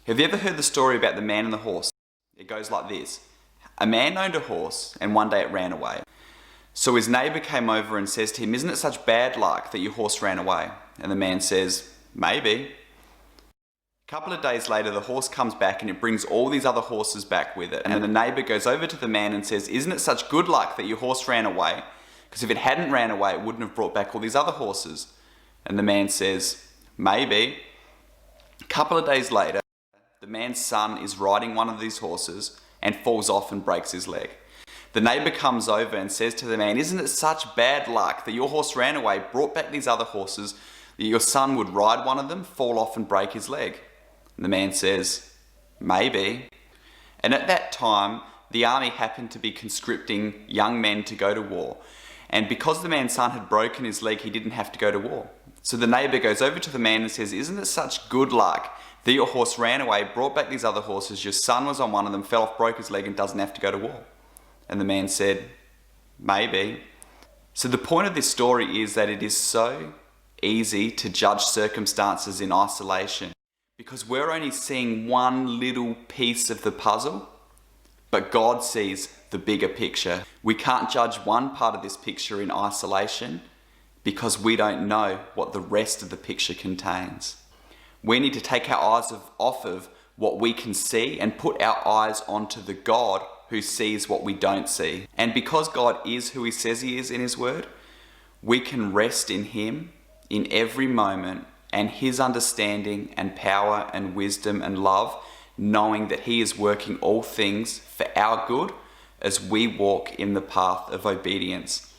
Have you ever heard the story about the man and the horse? It goes like this. A man owned a horse and one day it ran away. So his neighbour came over and says to him, "Isn't it such bad luck that your horse ran away?" And the man says, "Maybe." A couple of days later, the horse comes back and it brings all these other horses back with it. And the neighbour goes over to the man and says, "Isn't it such good luck that your horse ran away? Because if it hadn't ran away, it wouldn't have brought back all these other horses." And the man says, "Maybe." A couple of days later, the man's son is riding one of these horses and falls off and breaks his leg. The neighbour comes over and says to the man, "Isn't it such bad luck that your horse ran away, brought back these other horses, that your son would ride one of them, fall off and break his leg?" And the man says, "Maybe." And at that time, the army happened to be conscripting young men to go to war. And because the man's son had broken his leg, he didn't have to go to war. So the neighbour goes over to the man and says, "Isn't it such good luck that your horse ran away, brought back these other horses, your son was on one of them, fell off, broke his leg and doesn't have to go to war?" And the man said, "Maybe." So the point of this story is that it is so easy to judge circumstances in isolation because we're only seeing one little piece of the puzzle, but God sees the bigger picture. We can't judge one part of this picture in isolation because we don't know what the rest of the picture contains. We need to take our eyes off of what we can see and put our eyes onto the God who sees what we don't see. And because God is who he says he is in his word, we can rest in him in every moment and his understanding and power and wisdom and love, knowing that he is working all things for our good as we walk in the path of obedience.